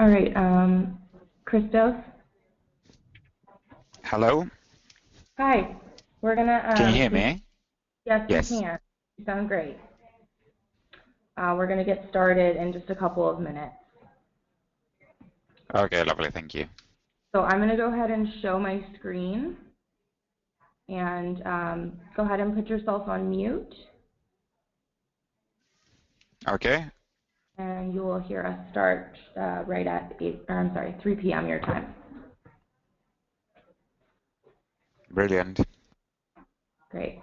All right, Christos. Hello? Hi. We're gonna. Can you hear me? Yes, we Yes. can. You sound great. We're gonna get started in just a couple of minutes. Okay, lovely, thank you. So I'm gonna go ahead and show my screen, and go ahead and put yourself on mute. Okay. And you will hear us start right at 3 p.m. your time. Brilliant. Great.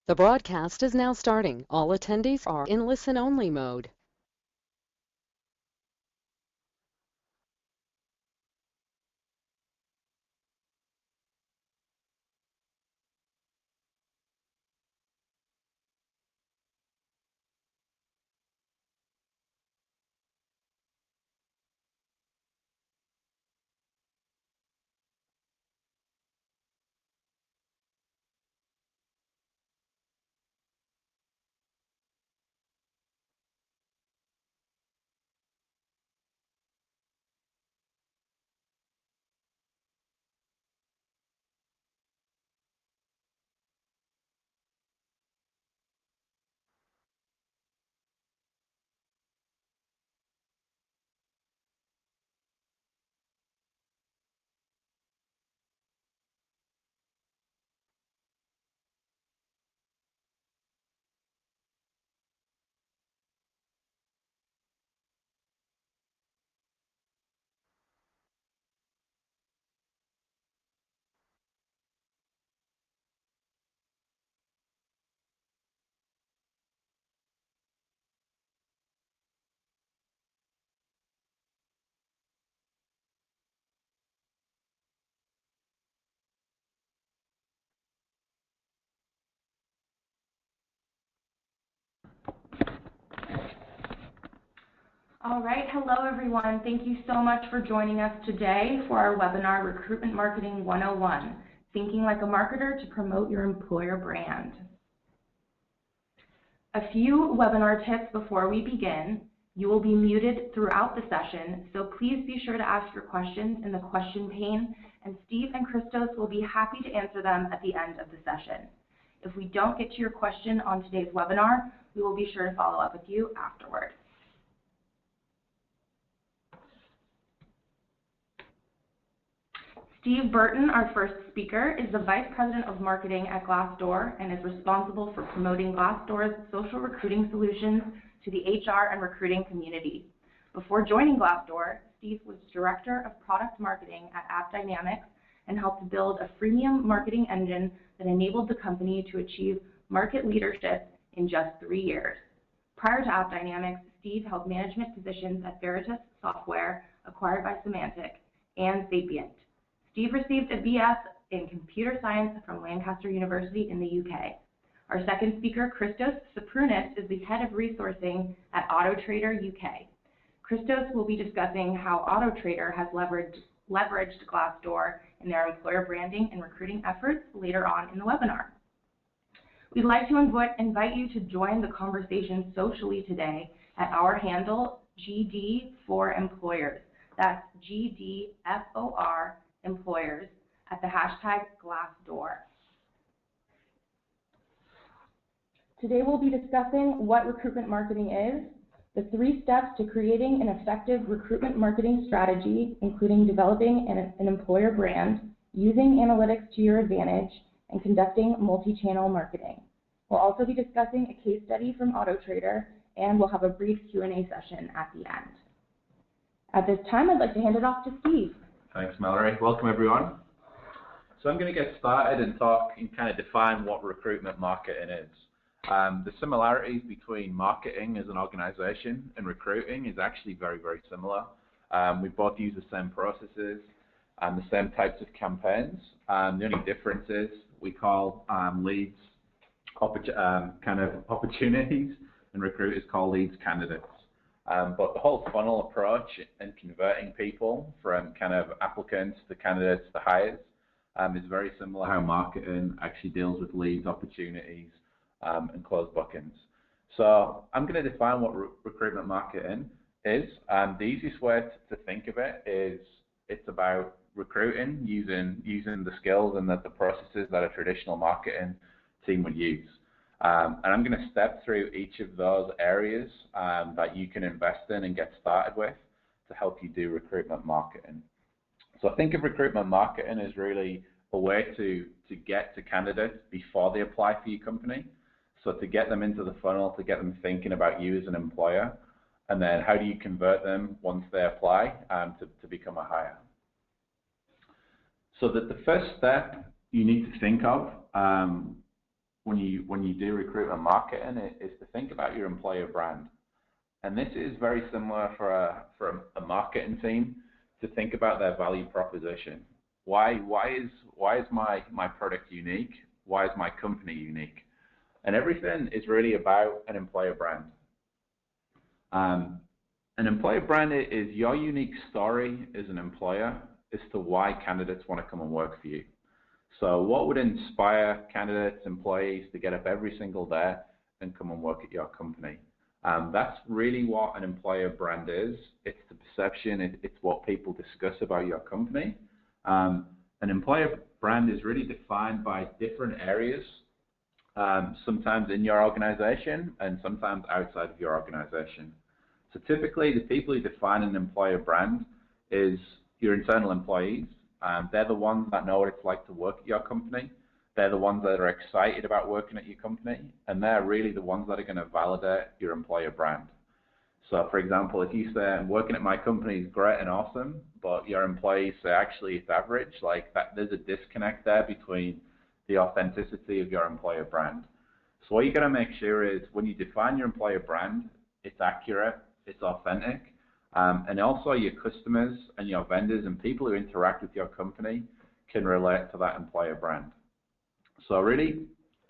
The broadcast is now starting. All attendees are in listen-only mode. All right, hello everyone. Thank you so much for joining us today for our webinar, Recruitment Marketing 101, Thinking Like a Marketer to Promote Your Employer Brand. A few webinar tips before we begin. You will be muted throughout the session, so please be sure to ask your questions in the question pane, and Steve and Christos will be happy to answer them at the end of the session. If we don't get to your question on today's webinar, we will be sure to follow up with you afterwards. Steve Burton, our first speaker, is the Vice President of Marketing at Glassdoor and is responsible for promoting Glassdoor's social recruiting solutions to the HR and recruiting community. Before joining Glassdoor, Steve was Director of Product Marketing at AppDynamics and helped build a freemium marketing engine that enabled the company to achieve market leadership in just 3 years. Prior to AppDynamics, Steve held management positions at Veritas Software, acquired by Symantec, and Sapient. Steve received a BS in computer science from Lancaster University in the UK. Our second speaker, Christos Saprounis, is the head of resourcing at AutoTrader UK. Christos will be discussing how AutoTrader has leveraged Glassdoor in their employer branding and recruiting efforts later on in the webinar. We'd like to invite you to join the conversation socially today at our handle, GD4Employers. That's GDFOR employers at the hashtag Glassdoor. Today we'll be discussing what recruitment marketing is, the 3 steps to creating an effective recruitment marketing strategy, including developing an employer brand, using analytics to your advantage, and conducting multi-channel marketing. We'll also be discussing a case study from AutoTrader, and we'll have a brief Q&A session at the end. At this time, I'd like to hand it off to Steve. Thanks, Mallory. Welcome, everyone. So I'm going to get started and talk and kind of define what recruitment marketing is. The similarities between marketing as an organization and recruiting is actually very, very similar. We both use the same processes and the same types of campaigns. The only difference is we call leads kind of opportunities, and recruiters call leads candidates. But the whole funnel approach and converting people from kind of applicants to candidates to hires is very similar how marketing actually deals with leads, opportunities, and closed bookings. So I'm going to define what recruitment marketing is. The easiest way to think of it is it's about recruiting using the skills and the processes that a traditional marketing team would use. And I'm going to step through each of those areas that you can invest in and get started with to help you do recruitment marketing. So think of recruitment marketing as really a way to get to candidates before they apply for your company. So to get them into the funnel, to get them thinking about you as an employer, and then how do you convert them once they apply to become a hire. So that the first step you need to think of when you do recruitment marketing is to think about your employer brand. And this is very similar for a marketing team to think about their value proposition. Why is my product unique? Why is my company unique? And everything is really about an employer brand. An employer brand is your unique story as an employer as to why candidates want to come and work for you. So what would inspire candidates, employees to get up every single day and come and work at your company? That's really what an employer brand is. It's the perception, it's what people discuss about your company. An employer brand is really defined by different areas, sometimes in your organization and sometimes outside of your organization. So typically the people who define an employer brand is your internal employees. They're the ones that know what it's like to work at your company. They're the ones that are excited about working at your company, and they're really the ones that are going to validate your employer brand. So for example, if you say, working at my company is great and awesome, but your employees say, actually, it's average, like that, there's a disconnect there between the authenticity of your employer brand. So what you got to make sure is when you define your employer brand, it's accurate, it's authentic, and also your customers and your vendors and people who interact with your company can relate to that employer brand. So really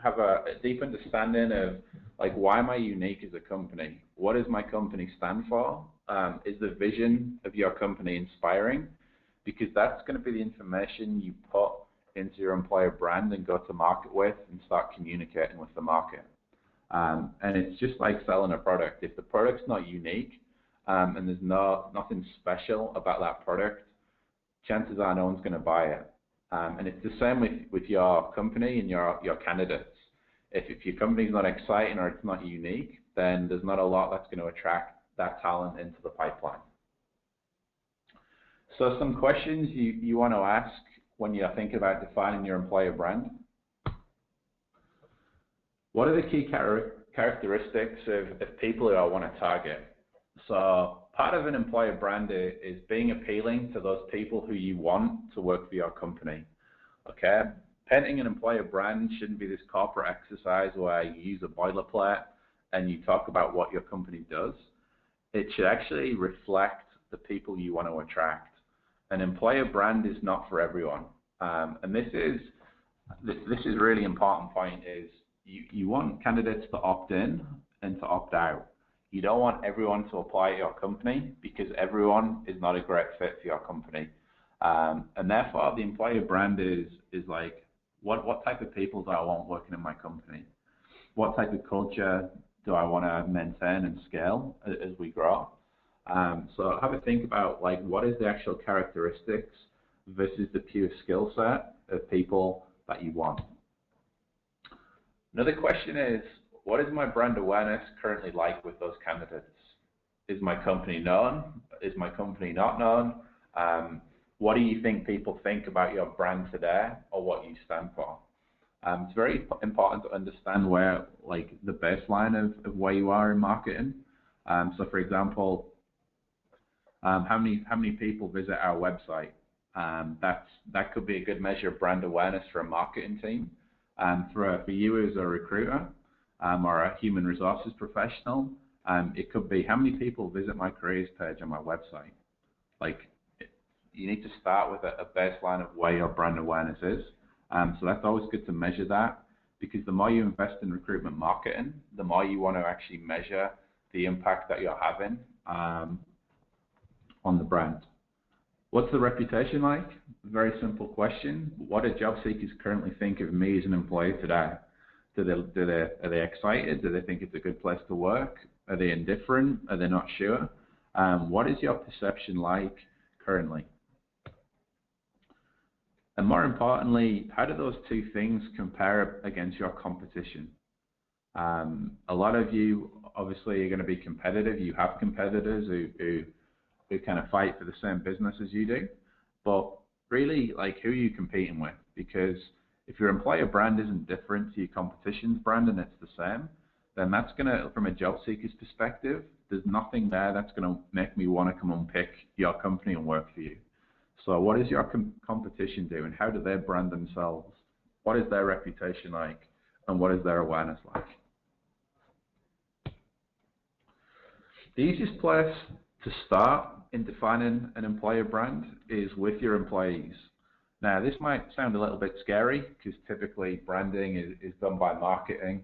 have a deep understanding of, like, why am I unique as a company? What does my company stand for? Is the vision of your company inspiring? Because that's going to be the information you put into your employer brand and go to market with and start communicating with the market. And it's just like selling a product. If the product's not unique and there's nothing special about that product, chances are no one's going to buy it. And it's the same with your company and your candidates. If your company's not exciting or it's not unique, then there's not a lot that's going to attract that talent into the pipeline. So some questions you want to ask when you're thinking about defining your employer brand. What are the key characteristics of people who I want to target? So part of an employer brand is being appealing to those people who you want to work for your company. Okay, painting an employer brand shouldn't be this corporate exercise where you use a boilerplate and you talk about what your company does. It should actually reflect the people you want to attract. An employer brand is not for everyone, and this is really important point is you want candidates to opt in and to opt out. You don't want everyone to apply at your company because everyone is not a great fit for your company. And therefore, the employer brand is like, what type of people do I want working in my company? What type of culture do I want to maintain and scale as we grow? So have a think about, like, what is the actual characteristics versus the pure skill set of people that you want. Another question is, what is my brand awareness currently like with those candidates? Is my company known? Is my company not known? What do you think people think about your brand today or what you stand for? It's very important to understand where, like, the baseline of where you are in marketing. So for example, how many people visit our website? That could be a good measure of brand awareness for a marketing team. For you as a recruiter or a human resources professional, it could be how many people visit my careers page on my website. Like, you need to start with a baseline of where your brand awareness is. So that's always good to measure that, because the more you invest in recruitment marketing, the more you want to actually measure the impact that you're having on the brand. What's the reputation like? Very simple question. What do job seekers currently think of me as an employee today? Are they excited? Do they think it's a good place to work? Are they indifferent? Are they not sure? What is your perception like currently? And more importantly, how do those two things compare against your competition? A lot of you obviously are going to be competitive. You have competitors who kind of fight for the same business as you do. But really, like, who are you competing with? Because if your employer brand isn't different to your competition's brand and it's the same, then that's going to, from a job seeker's perspective, there's nothing there that's going to make me want to come and pick your company and work for you. So what does your competition do, and how do they brand themselves? What is their reputation like, and what is their awareness like? The easiest place to start in defining an employer brand is with your employees. Now, this might sound a little bit scary because typically branding is done by marketing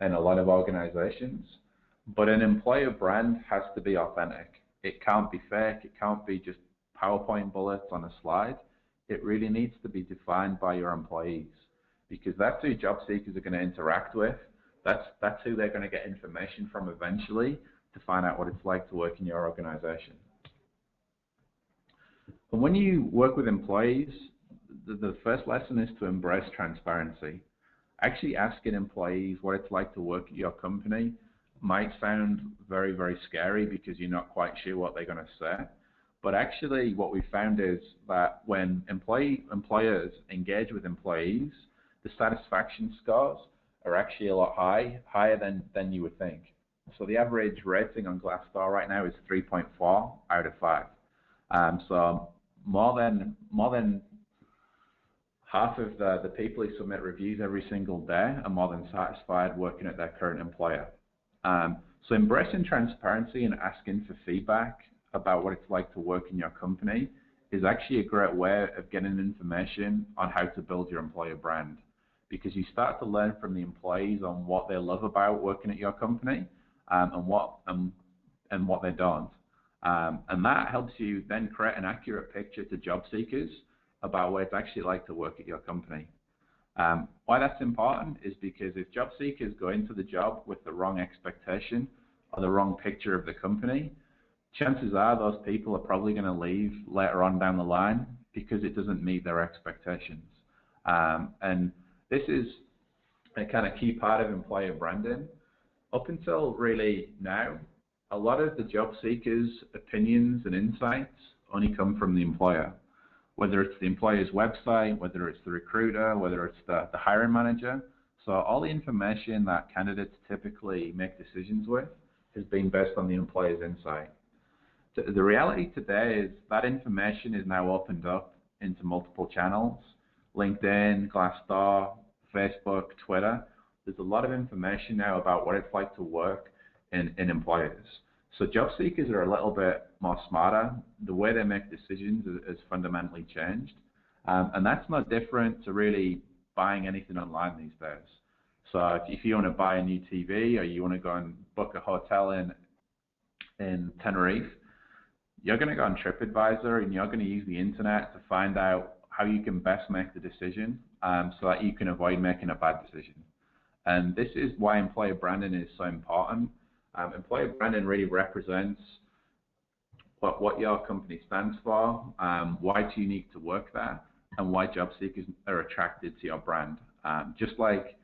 in a lot of organizations, but an employer brand has to be authentic. It can't be fake. It can't be just PowerPoint bullets on a slide. It really needs to be defined by your employees, because that's who job seekers are going to interact with. That's who they're going to get information from eventually to find out what it's like to work in your organization. And when you work with employees, the first lesson is to embrace transparency. Actually asking employees what it's like to work at your company might sound very, very scary because you're not quite sure what they're going to say. But actually what we found is that when employers engage with employees, the satisfaction scores are actually a lot higher than you would think. So the average rating on Glassdoor right now is 3.4 out of 5. So more than half of the people who submit reviews every single day are more than satisfied working at their current employer. So embracing transparency and asking for feedback about what it's like to work in your company is actually a great way of getting information on how to build your employer brand, because you start to learn from the employees on what they love about working at your company and what they don't. And that helps you then create an accurate picture to job seekers about what it's actually like to work at your company. Why that's important is because if job seekers go into the job with the wrong expectation or the wrong picture of the company, chances are those people are probably going to leave later on down the line because it doesn't meet their expectations. And this is a kind of key part of employer branding. Up until really now, a lot of the job seekers' opinions and insights only come from the employer, whether it's the employer's website, whether it's the recruiter, whether it's the hiring manager. So all the information that candidates typically make decisions with has been based on the employer's insight. The reality today is that information is now opened up into multiple channels: LinkedIn, Glassdoor, Facebook, Twitter. There's a lot of information now about what it's like to work in employers. So job seekers are a little bit more smarter. The way they make decisions has fundamentally changed. And that's not different to really buying anything online these days. So if you want to buy a new TV or you want to go and book a hotel in Tenerife, you're going to go on TripAdvisor and you're going to use the internet to find out how you can best make the decision so that you can avoid making a bad decision. And this is why employer branding is so important. Employer branding really represents what your company stands for, why it's unique to work there, and why job seekers are attracted to your brand. Just like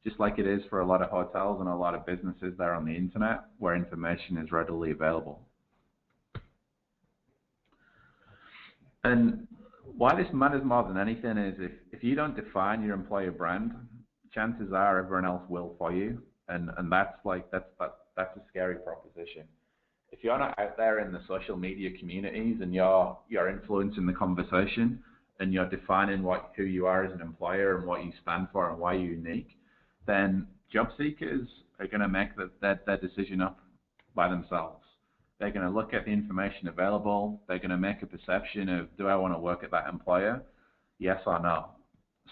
it is for a lot of hotels and a lot of businesses there on the internet where information is readily available. And why this matters more than anything is if you don't define your employer brand, chances are everyone else will for you, and that's a scary proposition. If you're not out there in the social media communities and you're influencing the conversation and you're defining who you are as an employer and what you stand for and why you're unique, then job seekers are going to make their decision up by themselves. They're going to look at the information available. They're going to make a perception of, do I want to work at that employer? Yes or no.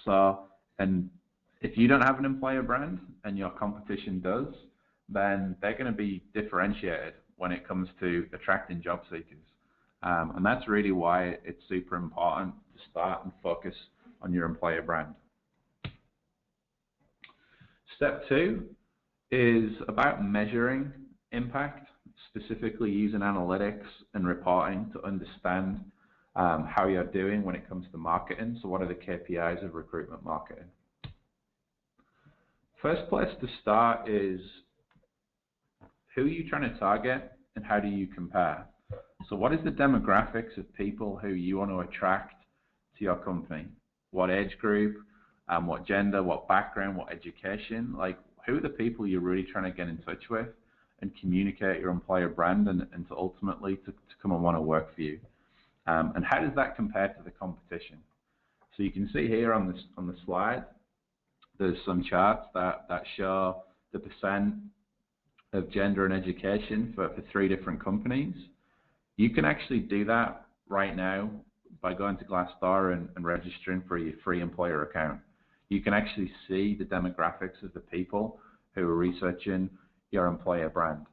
So, and if you don't have an employer brand and your competition does, then they're going to be differentiated when it comes to attracting job seekers. And that's really why it's super important to start and focus on your employer brand. Step 2 is about measuring impact, specifically using analytics and reporting to understand how you're doing when it comes to marketing. So what are the KPIs of recruitment marketing? First place to start is, who are you trying to target and how do you compare? So what is the demographics of people who you want to attract to your company? What age group, what gender, what background, what education? Like, who are the people you're really trying to get in touch with and communicate your employer brand and to ultimately to come and want to work for you? And how does that compare to the competition? So you can see here on the slide, there's some charts that show the percent of gender and education for 3 different companies. You can actually do that right now by going to Glassdoor and registering for your free employer account. You can actually see the demographics of the people who are researching your employer brand.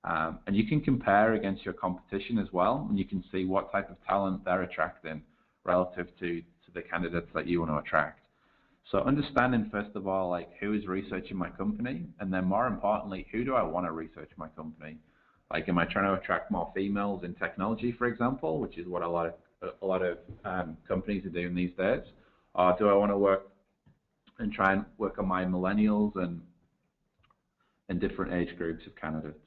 And you can compare against your competition as well, and you can see what type of talent they're attracting relative to the candidates that you want to attract. So understanding, first of all, like, who is researching my company, and then more importantly, who do I want to research my company? Like, am I trying to attract more females in technology, for example, which is what a lot of companies are doing these days? Or do I want to try and work on my millennials and different age groups of candidates?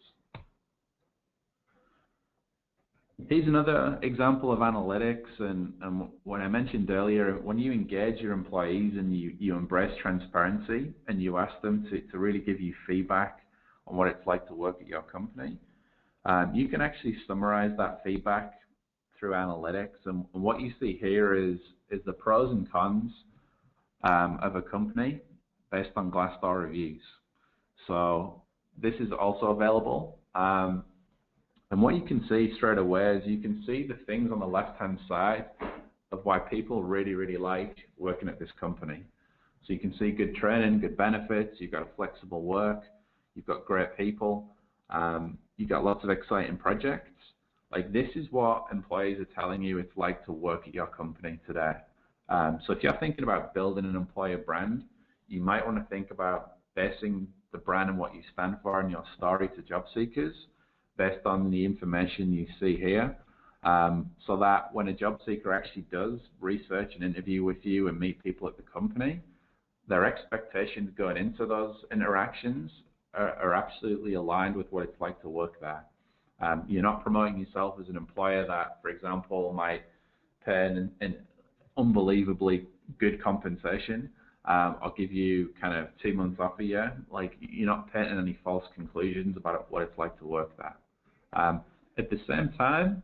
Here's another example of analytics, and what I mentioned earlier, when you engage your employees and you embrace transparency and you ask them to really give you feedback on what it's like to work at your company, you can actually summarize that feedback through analytics. And what you see here is the pros and cons of a company based on Glassdoor reviews. So this is also available. And what you can see straight away is you can see the things on the left-hand side of why people really, really like working at this company. So you can see good training, good benefits, you've got a flexible work, you've got great people, you've got lots of exciting projects. Like, this is what employees are telling you it's like to work at your company today. So if you're thinking about building an employer brand, you might want to think about basing the brand and what you stand for and your story to job seekers based on the information you see here, so that when a job seeker actually does research and interview with you and meet people at the company, their expectations going into those interactions are absolutely aligned with what it's like to work there. You're not promoting yourself as an employer that, for example, might pay an unbelievably good compensation or give you kind of 2 months off a year. Like, you're not painting any false conclusions about what it's like to work there. At the same time,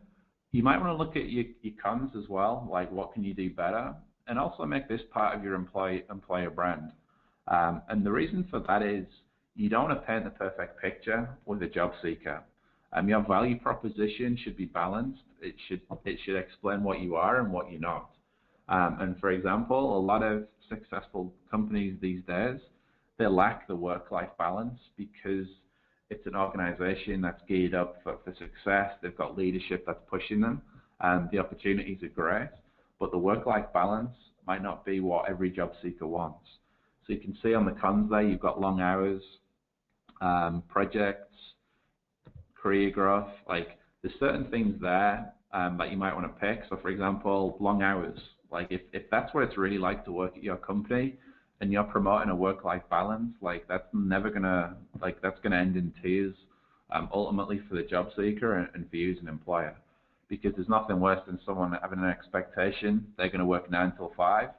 you might want to look at your cons as well, like what can you do better, and also make this part of your employer brand. And the reason for that is you don't want to paint the perfect picture with a job seeker. Your value proposition should be balanced. It should explain what you are and what you're not. And for example, a lot of successful companies these days, they lack the work-life balance because it's an organization that's geared up for success. They've got leadership that's pushing them, and the opportunities are great, but the work-life balance might not be what every job seeker wants. So you can see on the cons there, you've got long hours, projects, career growth. Like, there's certain things there that you might want to pick. So for example, long hours. Like, if that's what it's really like to work at your company, and you're promoting a work-life balance, like, that's never gonna, like, that's gonna end in tears, ultimately for the job seeker and for you as an employer, because there's nothing worse than someone having an expectation they're going to work 9 till 5,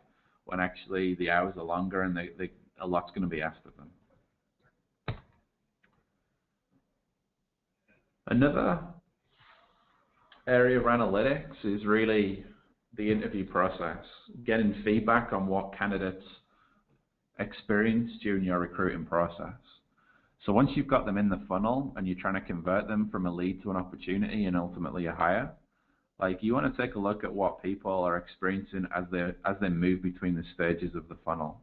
when actually the hours are longer and a lot's going to be asked of them. Another area of analytics is really the interview process, getting feedback on what candidates experience during your recruiting process. So once you've got them in the funnel and you're trying to convert them from a lead to an opportunity and ultimately a hire, like, you want to take a look at what people are experiencing as they move between the stages of the funnel.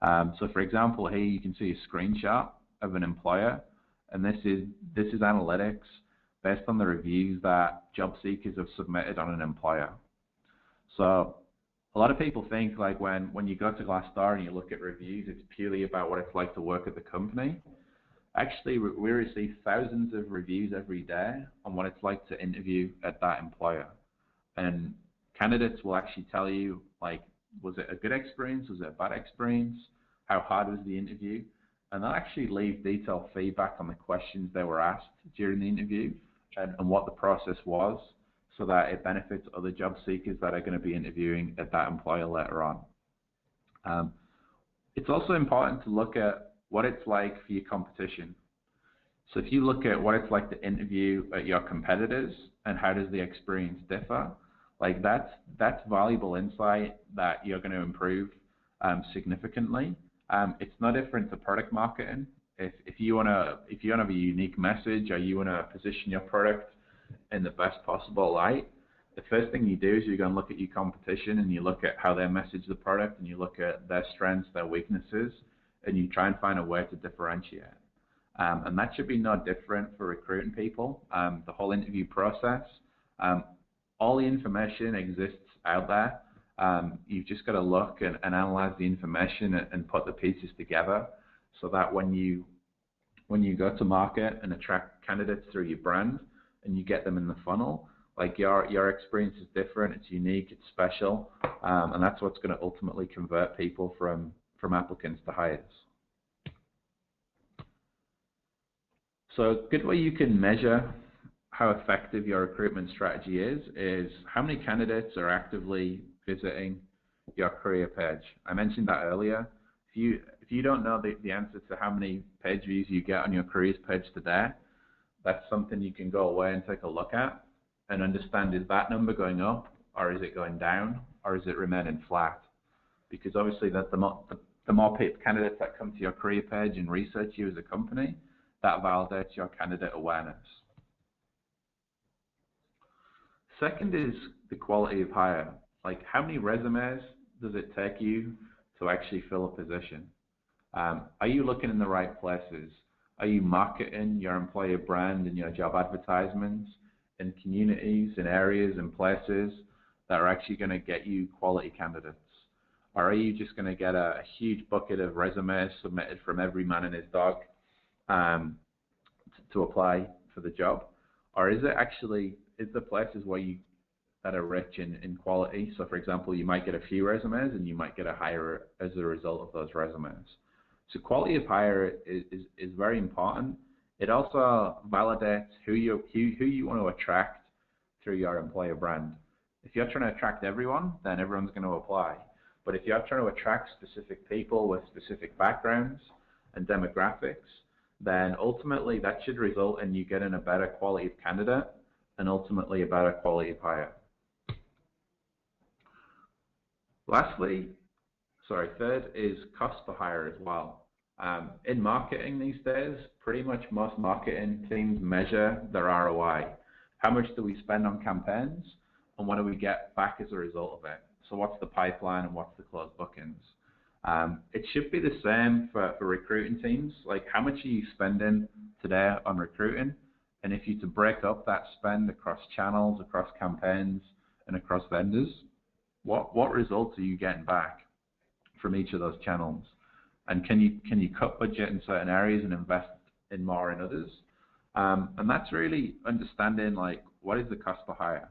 So for example, here you can see a screenshot of an employer, and this is analytics based on the reviews that job seekers have submitted on an employer. So a lot of people think like when you go to Glassdoor and you look at reviews, it's purely about what it's like to work at the company. Actually, we receive thousands of reviews every day on what it's like to interview at that employer. And candidates will actually tell you, like, was it a good experience? Was it a bad experience? How hard was the interview? And they'll actually leave detailed feedback on the questions they were asked during the interview and what the process was, so that it benefits other job seekers that are going to be interviewing at that employer later on. It's also important to look at what it's like for your competition. So if you look at what it's like to interview at your competitors and how does the experience differ, like that's valuable insight that you're going to improve significantly. It's no different to product marketing. If you want to have a unique message, or you want to position your product in the best possible light, the first thing you do is you're going to look at your competition and you look at how they message the product and you look at their strengths, their weaknesses, and you try and find a way to differentiate. And that should be no different for recruiting people. The whole interview process, all the information exists out there. You've just got to look and analyze the information and put the pieces together, so that when you go to market and attract candidates through your brand and you get them in the funnel, like your experience is different, it's unique, it's special, and that's what's going to ultimately convert people from applicants to hires. So a good way you can measure how effective your recruitment strategy is how many candidates are actively visiting your career page. I mentioned that earlier. If you don't know the answer to how many page views you get on your careers page today, that's something you can go away and take a look at and understand, is that number going up, or is it going down, or is it remaining flat? Because obviously the more candidates that come to your career page and research you as a company, that validates your candidate awareness. Second is the quality of hire. Like, how many resumes does it take you to actually fill a position? Are you looking in the right places? Are you marketing your employer brand and your job advertisements in communities, in areas, and places that are actually going to get you quality candidates? Or are you just going to get a huge bucket of resumes submitted from every man and his dog to apply for the job? Or is the places that are rich in quality? So for example, you might get a few resumes and you might get a hire as a result of those resumes. So quality of hire is very important. It also validates who you want to attract through your employer brand. If you're trying to attract everyone, then everyone's going to apply. But if you're trying to attract specific people with specific backgrounds and demographics, then ultimately that should result in you getting a better quality of candidate and ultimately a better quality of hire. Third is cost per hire as well. In marketing these days, pretty much most marketing teams measure their ROI. How much do we spend on campaigns, and what do we get back as a result of it? So what's the pipeline and what's the closed bookings? It should be the same for recruiting teams. Like, how much are you spending today on recruiting? And if you to break up that spend across channels, across campaigns, and across vendors, what results are you getting back from each of those channels? And can you cut budget in certain areas and invest in more in others? And that's really understanding, like, what is the cost per hire?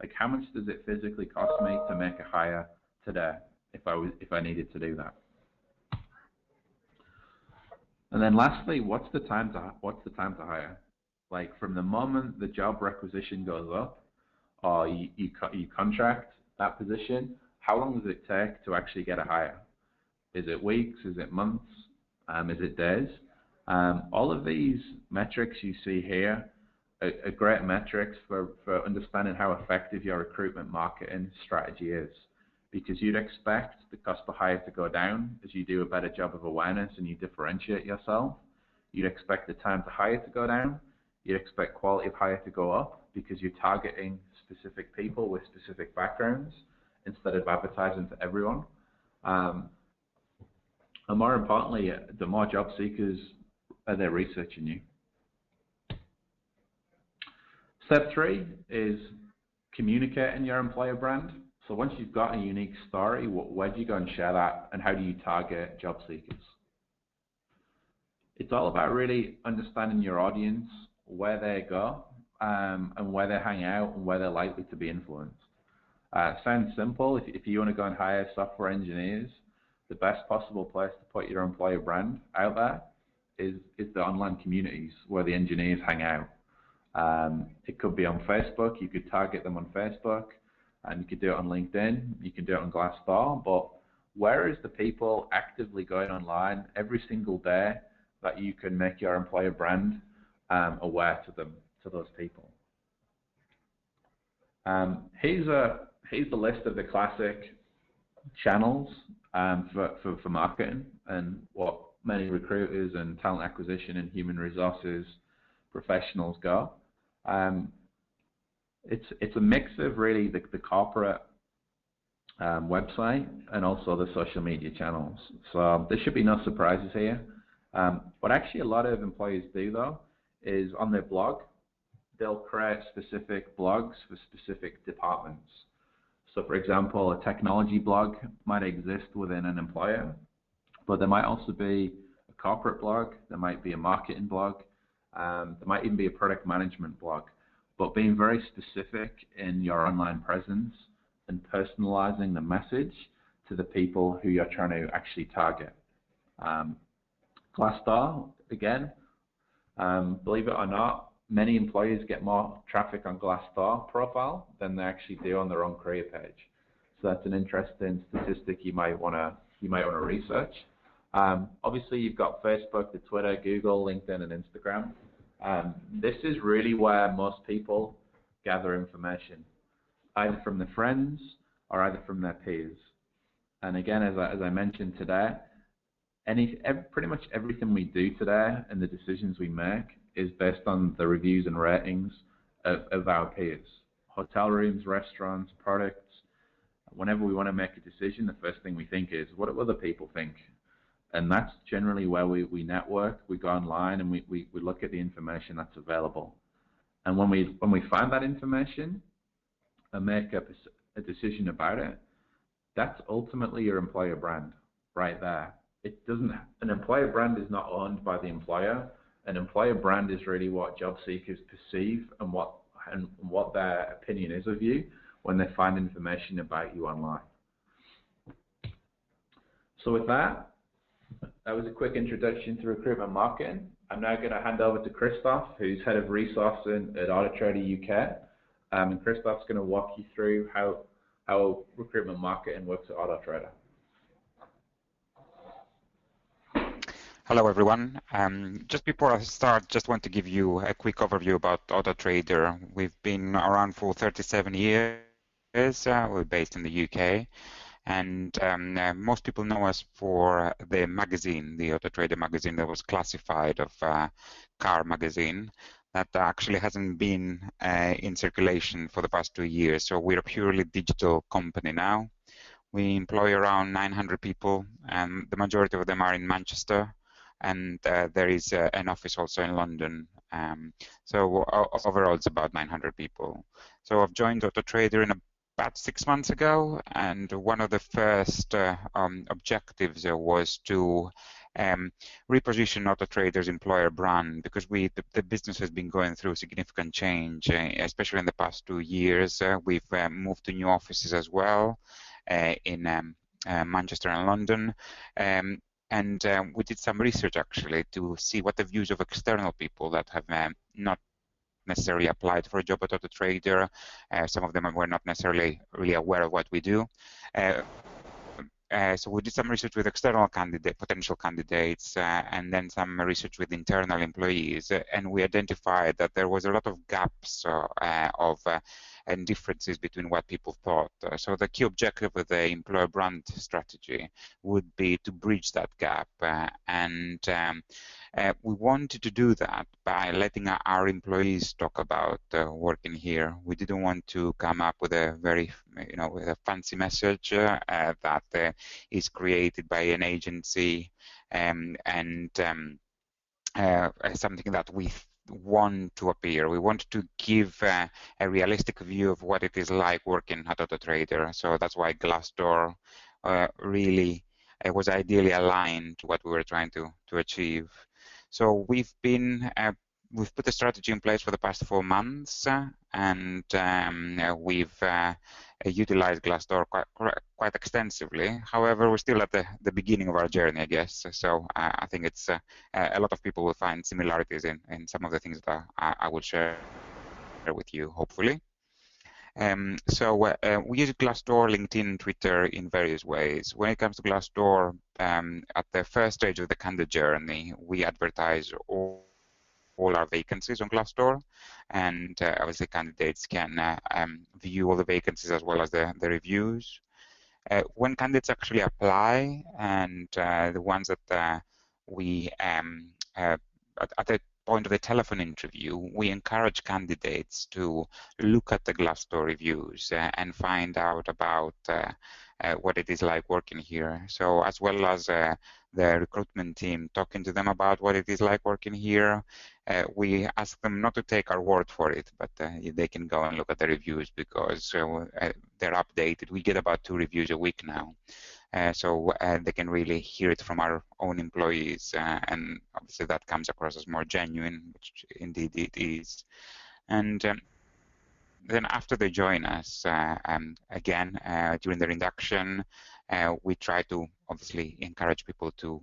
Like, how much does it physically cost me to make a hire today if I needed to do that? And then lastly, what's the time to hire? Like, from the moment the job requisition goes up, or you contract that position, how long does it take to actually get a hire? Is it weeks? Is it months? Is it days? All of these metrics you see here are great metrics for understanding how effective your recruitment marketing strategy is, because you'd expect the cost per hire to go down as you do a better job of awareness and you differentiate yourself. You'd expect the time to hire to go down. You'd expect quality of hire to go up because you're targeting specific people with specific backgrounds instead of advertising to everyone. And more importantly, the more job seekers are there researching you. Step 3 is communicating your employer brand. So once you've got a unique story, where do you go and share that, and how do you target job seekers? It's all about really understanding your audience, where they go, and where they hang out, and where they're likely to be influenced. Sounds simple. If you want to go and hire software engineers, the best possible place to put your employer brand out there is the online communities where the engineers hang out. It could be on Facebook. You could target them on Facebook, and you could do it on LinkedIn. You can do it on Glassdoor. But where is the people actively going online every single day that you can make your employer brand aware to those people? Here's the list of the classic channels for marketing and what many recruiters and talent acquisition and human resources professionals go. It's a mix of really the corporate website and also the social media channels. So there should be no surprises here. What actually a lot of employers do though is on their blog, they'll create specific blogs for specific departments. So for example, a technology blog might exist within an employer, but there might also be a corporate blog, there might be a marketing blog, there might even be a product management blog. But being very specific in your online presence and personalizing the message to the people who you're trying to actually target. Glassdoor, again, believe it or not, many employees get more traffic on Glassdoor profile than they actually do on their own career page. So that's an interesting statistic you might want to research. Obviously, you've got Facebook, the Twitter, Google, LinkedIn, and Instagram. This is really where most people gather information, either from their friends or either from their peers. And again, as I mentioned today, pretty much everything we do today and the decisions we make is based on the reviews and ratings of our peers. Hotel rooms, restaurants, products. Whenever we want to make a decision, the first thing we think is, what do other people think? And that's generally where we network, we go online, and we look at the information that's available. And when we find that information and make a decision about it, that's ultimately your employer brand right there. An employer brand is not owned by the employer. An employer brand is really what job seekers perceive and what their opinion is of you when they find information about you online. So with that was a quick introduction to recruitment marketing. I'm now going to hand over to Christoph, who's head of resourcing at AutoTrader UK. And Christoph's going to walk you through how recruitment marketing works at AutoTrader. Hello, everyone. Just before I start, just want to give you a quick overview about AutoTrader. We've been around for 37 years. We're based in the UK. And most people know us for the magazine, the AutoTrader magazine that was classified of car magazine that actually hasn't been in circulation for the past 2 years. So we're a purely digital company now. We employ around 900 people, and the majority of them are in Manchester. And there is an office also in London. So overall, it's about 900 people. So I've joined AutoTrader in about 6 months ago, and one of the first objectives was to reposition AutoTrader's employer brand, because the business has been going through significant change, especially in the past 2 years. We've moved to new offices as well in Manchester and London. And we did some research actually to see what the views of external people that have not necessarily applied for a job at AutoTrader. Some of them were not necessarily really aware of what we do. So we did some research with external potential candidates, and then some research with internal employees, and we identified that there was a lot of gaps and differences between what people thought. So the key objective of the employer brand strategy would be to bridge that gap, and we wanted to do that by letting our employees talk about working here. We didn't want to come up with a very, with a fancy message that is created by an agency and something that want to appear. We want to give a realistic view of what it is like working at AutoTrader. So that's why Glassdoor really was ideally aligned to what we were trying to achieve. So we've put a strategy in place for the past 4 months, and we've utilized Glassdoor quite extensively. However, we're still at the beginning of our journey, I guess. So I think it's a lot of people will find similarities in some of the things that I will share with you, hopefully. We use Glassdoor, LinkedIn, Twitter in various ways. When it comes to Glassdoor, at the first stage of the candidate journey, we advertise all our vacancies on Glassdoor, and obviously candidates can view all the vacancies as well as the reviews. When candidates actually apply, and the ones that we at the point of the telephone interview, we encourage candidates to look at the Glassdoor reviews and find out about what it is like working here. So as well as the recruitment team talking to them about what it is like working here, we ask them not to take our word for it, but they can go and look at the reviews, because they're updated. We get about 2 reviews a week now. So they can really hear it from our own employees, and obviously that comes across as more genuine, which indeed it is. And then after they join us, again, during their induction, we try to obviously encourage people to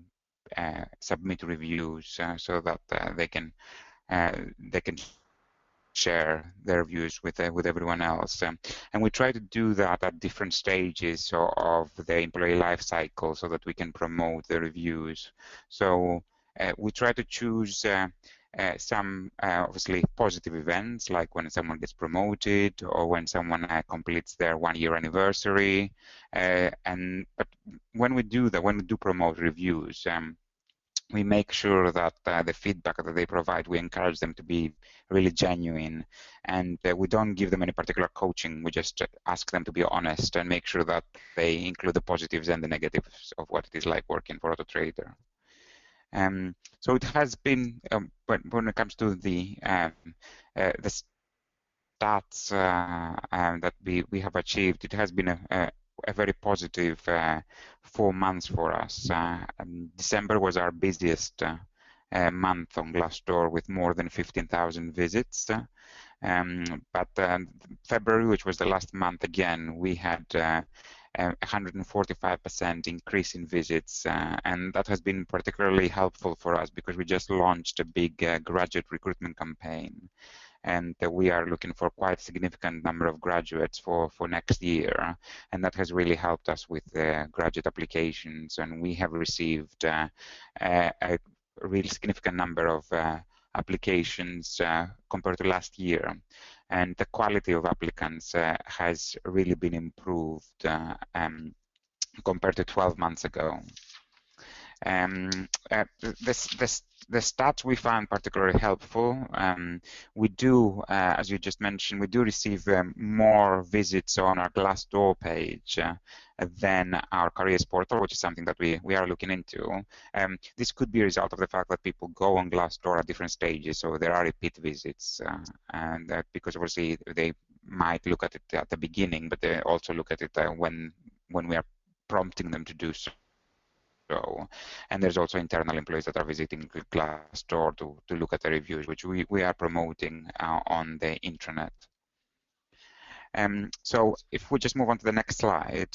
submit reviews so that they can share their views with everyone else, and we try to do that at different stages of the employee life cycle so that we can promote the reviews. So we try to choose some obviously positive events, like when someone gets promoted or when someone completes their 1-year anniversary. But when we do that, when we do promote reviews, we make sure that the feedback that they provide, we encourage them to be really genuine, and we don't give them any particular coaching. We just ask them to be honest and make sure that they include the positives and the negatives of what it is like working for AutoTrader. So it has been, when it comes to the stats that we have achieved, it has been a very positive 4 months for us. December was our busiest month on Glassdoor, with more than 15,000 visits. But February, which was the last month, again, we had 145% increase in visits, and that has been particularly helpful for us because we just launched a big graduate recruitment campaign, and we are looking for quite a significant number of graduates for next year, and that has really helped us with graduate applications, and we have received a really significant number of applications compared to last year, and the quality of applicants has really been improved compared to 12 months ago. The stats we found particularly helpful. We do, as you just mentioned, we do receive more visits on our Glassdoor page than our careers portal, which is something that we are looking into. This could be a result of the fact that people go on Glassdoor at different stages, so there are repeat visits, and because obviously they might look at it at the beginning, but they also look at it when we are prompting them to do so. And there's also internal employees that are visiting Glassdoor to look at the reviews, which we are promoting on the intranet. So if we just move on to the next slide.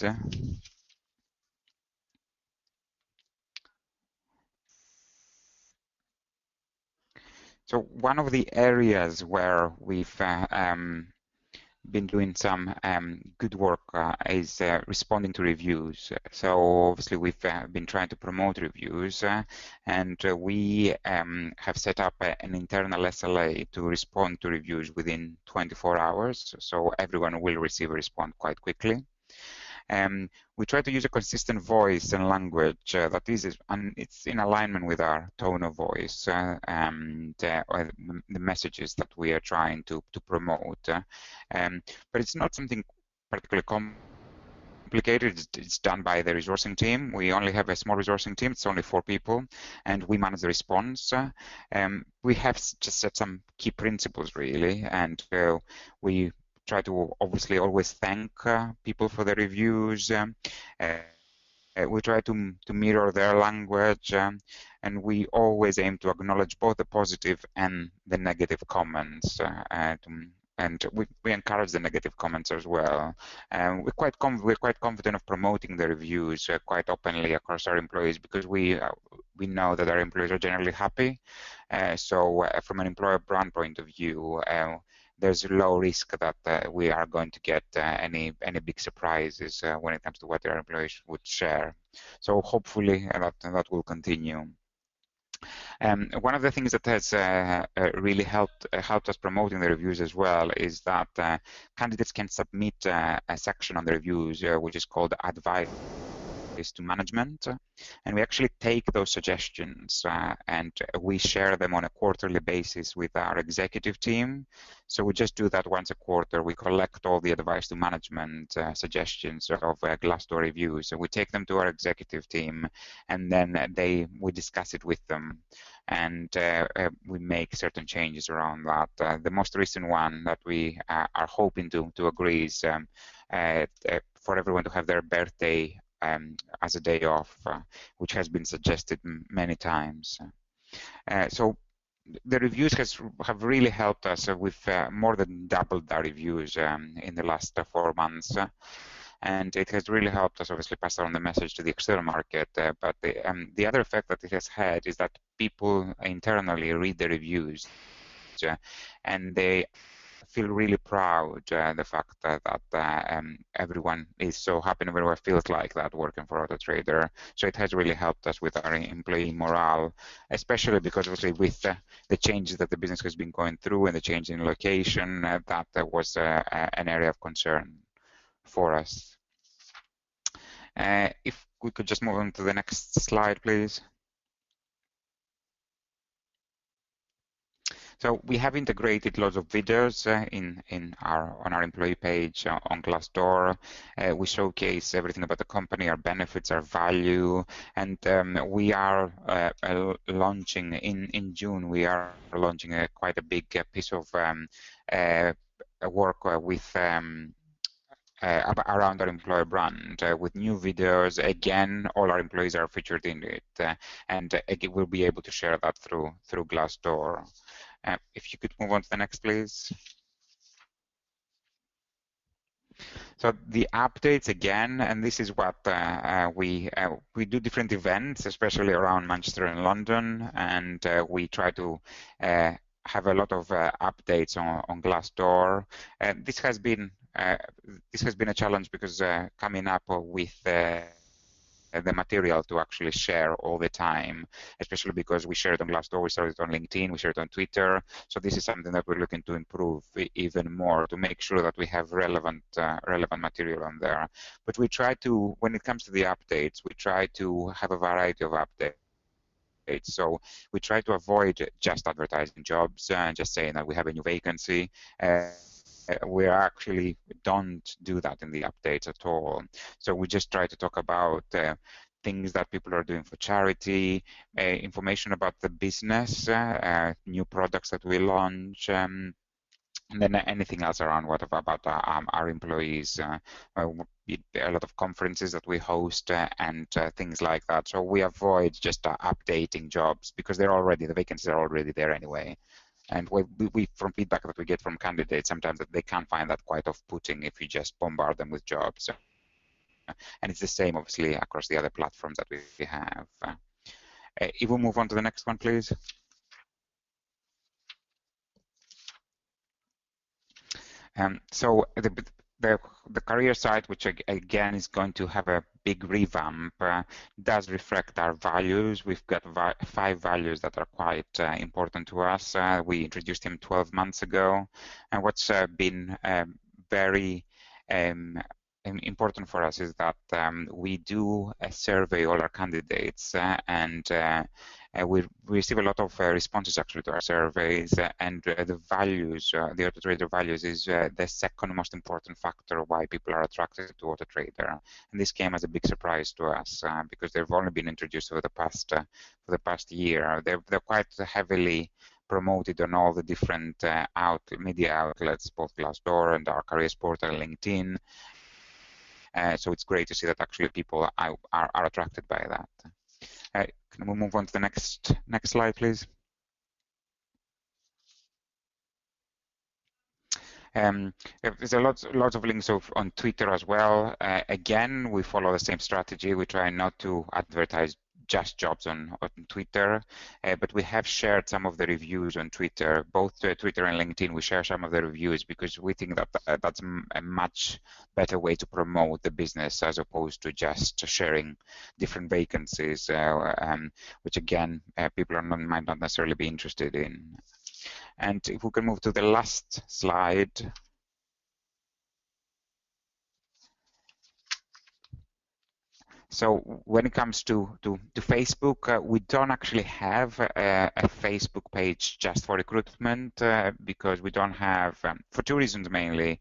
So one of the areas where we've been doing some good work is responding to reviews. So obviously we've been trying to promote reviews, and we have set up an internal SLA to respond to reviews within 24 hours, so everyone will receive a response quite quickly. We try to use a consistent voice and language that it's in alignment with our tone of voice and the messages that we are trying to promote. But it's not something particularly complicated. It's done by the resourcing team. We only have a small resourcing team. It's only 4 people, and we manage the response. We have just set some key principles, really, and we try to obviously always thank people for the reviews. We try to mirror their language, and we always aim to acknowledge both the positive and the negative comments. And we encourage the negative comments as well. We're quite confident of promoting the reviews quite openly across our employees, because we know that our employees are generally happy. So from an employer brand point of view, there's low risk that we are going to get any big surprises when it comes to what our employees would share. So hopefully that will continue. One of the things that has really helped us promoting the reviews as well is that candidates can submit a section on the reviews which is called advice to management, and we actually take those suggestions and we share them on a quarterly basis with our executive team. So we just do that once a quarter. We collect all the advice to management suggestions of Glassdoor reviews, and we take them to our executive team, and then we discuss it with them, and we make certain changes around that. The most recent one that we are hoping to agree is for everyone to have their birthday as a day off, which has been suggested many times. So the reviews have really helped us. We've more than doubled our reviews in the last 4 months. And it has really helped us obviously pass on the message to the external market. But the other effect that it has had is that people internally read the reviews and they feel really proud the fact that everyone is so happy and everyone feels like that working for AutoTrader. So it has really helped us with our employee morale, especially because obviously with the changes that the business has been going through and the change in location, that was an area of concern for us. If we could just move on to the next slide, please. So we have integrated lots of videos on our employee page on Glassdoor. We showcase everything about the company, our benefits, our value, and we are launching in June. We are launching quite a big piece of work with around our employer brand with new videos. Again, all our employees are featured in it, and we'll be able to share that through Glassdoor. If you could move on to the next, please. So the updates again, and this is what we do different events, especially around Manchester and London, and we try to have a lot of updates on Glassdoor. This has been a challenge because coming up with the material to actually share all the time, especially because we share it on Glassdoor, we share it on LinkedIn, we share it on Twitter. So this is something that we're looking to improve even more to make sure that we have relevant material on there. But we try to, when it comes to the updates, we try to have a variety of updates. So we try to avoid just advertising jobs and just saying that we have a new vacancy. We actually don't do that in the updates at all. So we just try to talk about things that people are doing for charity, information about the business, new products that we launch, and then anything else around about our employees. A lot of conferences that we host and things like that. So we avoid just updating jobs because the vacancies are already there anyway. And we from feedback that we get from candidates, sometimes that they can find that quite off-putting if you just bombard them with jobs. And it's the same, obviously, across the other platforms that we have. If we move on to the next one, please. So the career site, which again is going to have a big revamp, does reflect our values. We've got 5 values that are quite important to us. We introduced them 12 months ago, and what's been very important for us is that we do survey all our candidates, and We receive a lot of responses actually to our surveys, and the values, the Auto Trader values, is the second most important factor why people are attracted to Auto Trader. And this came as a big surprise to us because they've only been introduced over the past year. They're quite heavily promoted on all the different media outlets, both Glassdoor and our careers portal, LinkedIn. So it's great to see that actually people are attracted by that. Can we move on to the next slide, please? There's lots of links on Twitter as well. Again, we follow the same strategy. We try not to advertise just jobs on Twitter, but we have shared some of the reviews on Twitter, both Twitter and LinkedIn. We share some of the reviews because we think that that's a much better way to promote the business as opposed to just sharing different vacancies, which again, people might not necessarily be interested in. And if we can move to the last slide. So when it comes to Facebook, we don't actually have a Facebook page just for recruitment because we don't have, for two reasons mainly.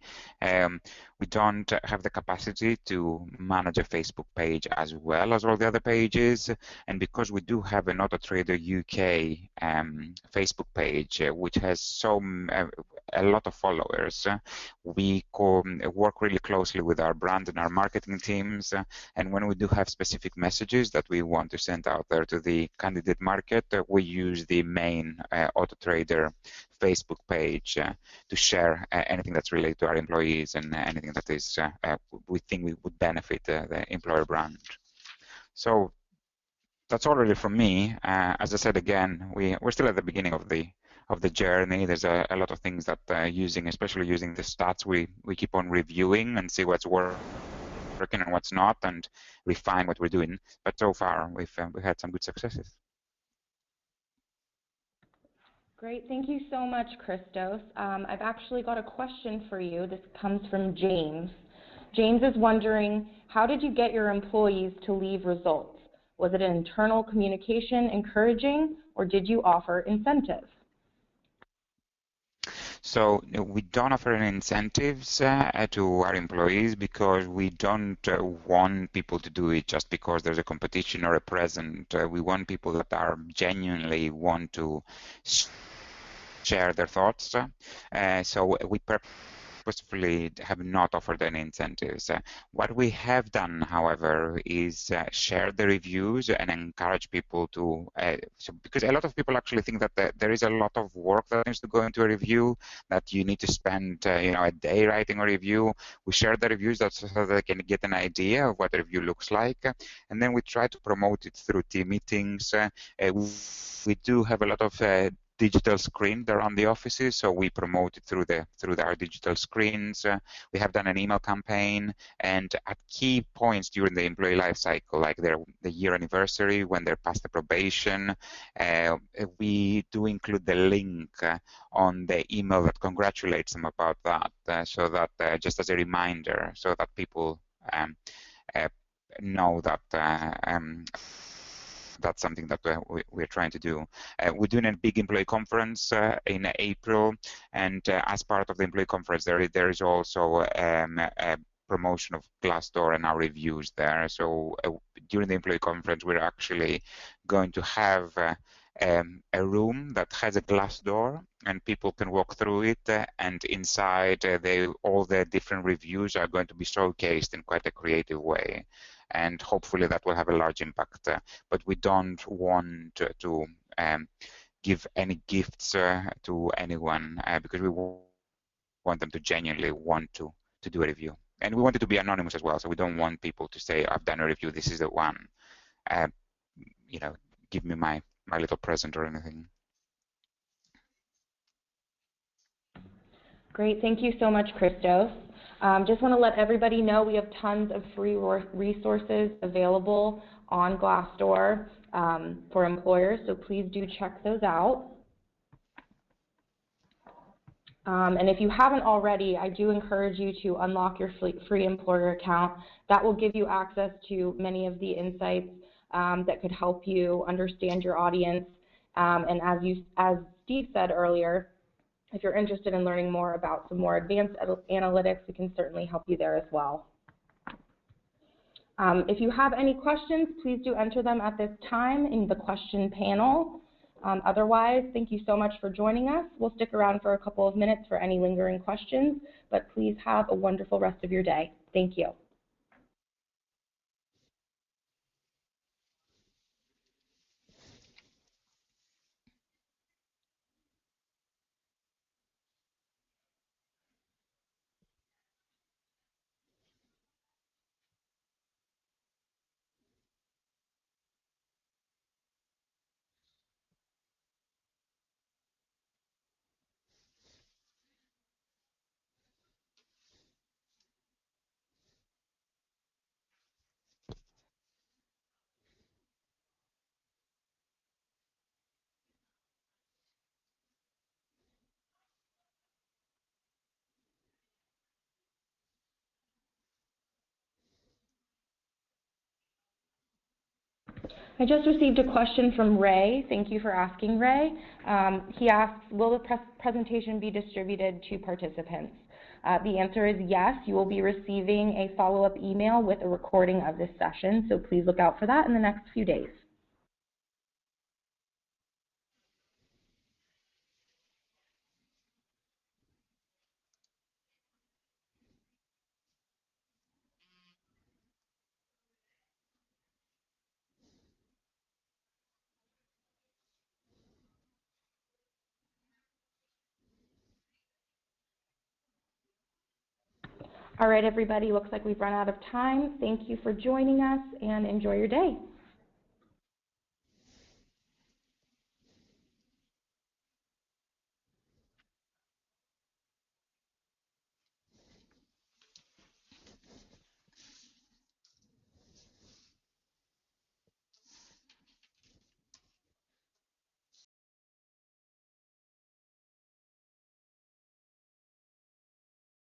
We don't have the capacity to manage a Facebook page as well as all the other pages, and because we do have an Auto Trader UK Facebook page, which has a lot of followers, we work really closely with our brand and our marketing teams, and when we do have specific messages that we want to send out there to the candidate market, we use the main Auto Trader Facebook page to share anything that's related to our employees and anything that is we think we would benefit the employer brand. So that's all really from me. As I said again, we're still at the beginning of the journey. There's a lot of things that especially using the stats, we keep on reviewing and see what's working and what's not, and refine what we're doing. But so far, we've had some good successes. Great, thank you so much, Christos. I've actually got a question for you. This comes from James. James is wondering, how did you get your employees to leave results? Was it an internal communication encouraging, or did you offer incentives? So we don't offer any incentives to our employees because we don't want people to do it just because there's a competition or a present. We want people that are genuinely want to share their thoughts. So we purposefully have not offered any incentives. What we have done, however, is share the reviews and encourage people to, because a lot of people actually think that there is a lot of work that needs to go into a review, that you need to spend a day writing a review. We share the reviews so that they can get an idea of what a review looks like, and then we try to promote it through team meetings. We do have a lot of digital screen around the offices, so we promote it through our digital screens. We have done an email campaign, and at key points during the employee life cycle, like the year anniversary, when they're past the probation, we do include the link on the email that congratulates them about that, so that just as a reminder, so that people know that that's something that we're trying to do. We're doing a big employee conference in April, and as part of the employee conference, there is also a promotion of Glassdoor and our reviews there. So during the employee conference, we're actually going to have a room that has a Glassdoor, and people can walk through it, and inside all the different reviews are going to be showcased in quite a creative way. And hopefully that will have a large impact. But we don't want to give any gifts to anyone because we want them to genuinely want to do a review. And we want it to be anonymous as well, so we don't want people to say, I've done a review, this is the one. Give me my little present or anything. Great, thank you so much, Christos. Just want to let everybody know we have tons of free resources available on Glassdoor for employers, so please do check those out. And if you haven't already, I do encourage you to unlock your free employer account. That will give you access to many of the insights that could help you understand your audience. And as Steve said earlier, if you're interested in learning more about some more advanced analytics, we can certainly help you there as well. If you have any questions, please do enter them at this time in the question panel. Otherwise, thank you so much for joining us. We'll stick around for a couple of minutes for any lingering questions, but please have a wonderful rest of your day. Thank you. I just received a question from Ray. Thank you for asking, Ray. He asks, will the presentation be distributed to participants? The answer is yes. You will be receiving a follow-up email with a recording of this session, so please look out for that in the next few days. All right, everybody, looks like we've run out of time. Thank you for joining us, and enjoy your day.